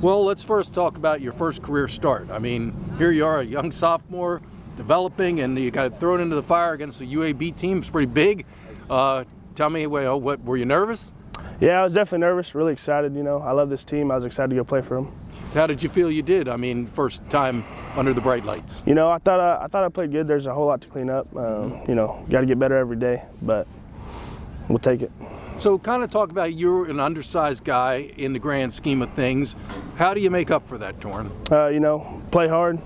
Well, let's first talk about your first career start. I mean, here you are, a young sophomore, developing, and you got thrown into the fire against the UAB team. It's pretty big. Tell me, what were you nervous? Yeah, I was definitely nervous, really excited. I love this team. I was excited to go play for them. How did you feel you did? I mean, first time under the bright lights. I thought I played good. There's a whole lot to clean up. Got to get better every day, but we'll take it. So kind of talk about, you're an undersized guy in the grand scheme of things. How do you make up for that, Toran? Play hard,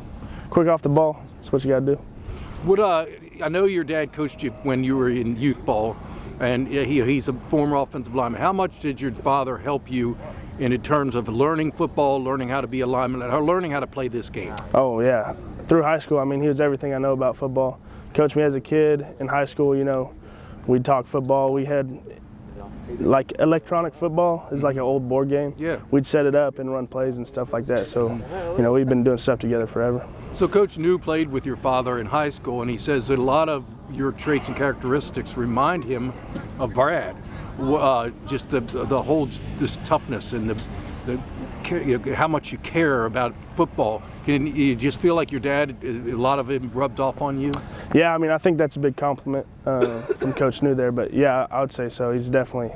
quick off the ball. That's what you got to do. I know your dad coached you when you were in youth ball, and he's a former offensive lineman. How much did your father help you in terms of learning football, learning how to be a lineman, or learning how to play this game? Oh, yeah. Through high school, I mean, he was everything I know about football. Coached me as a kid. In high school, we'd talk football. We had, like, electronic football is like an old board game. Yeah. We'd set it up and run plays and stuff like that. So, we've been doing stuff together forever. So Coach New played with your father in high school, and he says that a lot of your traits and characteristics remind him of Brad. Just the whole this toughness and how much you care about football. You just feel like your dad, a lot of it rubbed off on you? Yeah, I mean, I think that's a big compliment from Coach New there. But yeah, I would say so. He's definitely,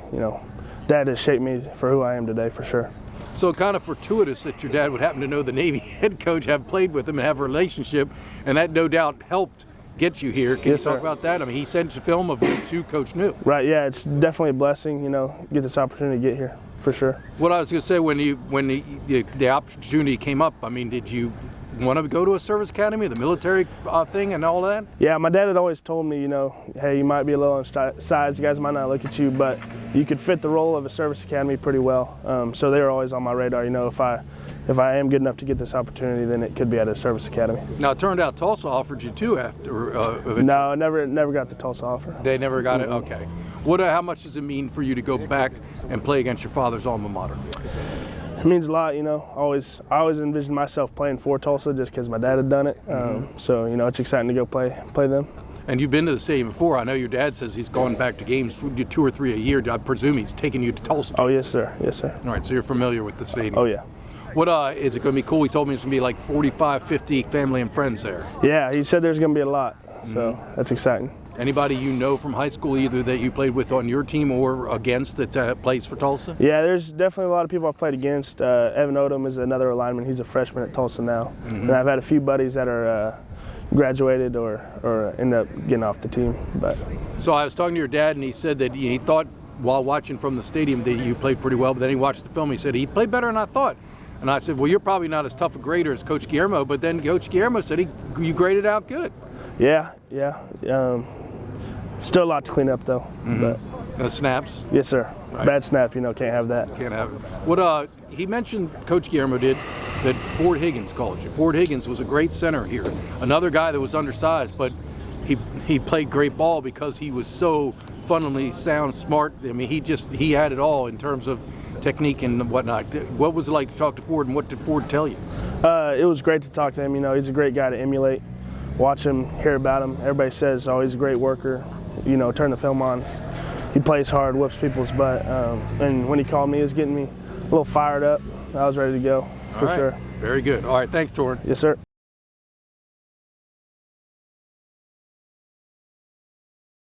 Dad has shaped me for who I am today, for sure. So kind of fortuitous that your dad would happen to know the Navy head coach, have played with him, and have a relationship, and that no doubt helped get you here. Can you talk about that? I mean, he sent you film of you to Coach New. Right, yeah, it's definitely a blessing, get this opportunity to get here, for sure. What I was going to say, when the opportunity came up, I mean, did you want to go to a service academy, the military thing and all that? Yeah, my dad had always told me, hey, you might be a little undersized, you guys might not look at you, but you could fit the role of a service academy pretty well. So they were always on my radar. If I am good enough to get this opportunity, then it could be at a service academy. Now, it turned out Tulsa offered you too after. No, I never got the Tulsa offer. They never got it? Okay. How much does it mean for you to go back and play against your father's alma mater? It means a lot, I always envisioned myself playing for Tulsa just because my dad had done it. So, it's exciting to go play them. And you've been to the stadium before. I know your dad says he's gone back to games 2 or 3 a year. I presume he's taking you to Tulsa. Oh, yes, sir. Yes, sir. All right, so you're familiar with the stadium. Oh, yeah. What is it going to be cool? He told me it's going to be like 45, 50 family and friends there. Yeah, he said there's going to be a lot, so that's exciting. Anybody you know from high school, either that you played with on your team or against, that plays for Tulsa? Yeah, there's definitely a lot of people I've played against. Evan Odom is another lineman. He's a freshman at Tulsa now. And I've had a few buddies that are graduated or end up getting off the team. So I was talking to your dad, and he said that he thought while watching from the stadium that you played pretty well, but then he watched the film. He said he played better than I thought. And I said, well, you're probably not as tough a grader as Coach Guillermo, but then Coach Guillermo said you graded out good. Yeah. Still a lot to clean up, though. The snaps? Yes, sir. Right. Bad snap, can't have that. Can't have it. What he mentioned, Coach Guillermo did, that Ford Higgins called you. Ford Higgins was a great center here. Another guy that was undersized, but he played great ball because he was so fundamentally sound, smart. I mean, he had it all in terms of technique and whatnot. What was it like to talk to Ford, and what did Ford tell you? It was great to talk to him. He's a great guy to emulate. Watch him, hear about him. Everybody says, oh, he's a great worker. Turn the film on. He plays hard, whoops people's butt. And when he called me, it was getting me a little fired up. I was ready to go, for sure. Very good. All right, thanks, Toran. Yes, sir.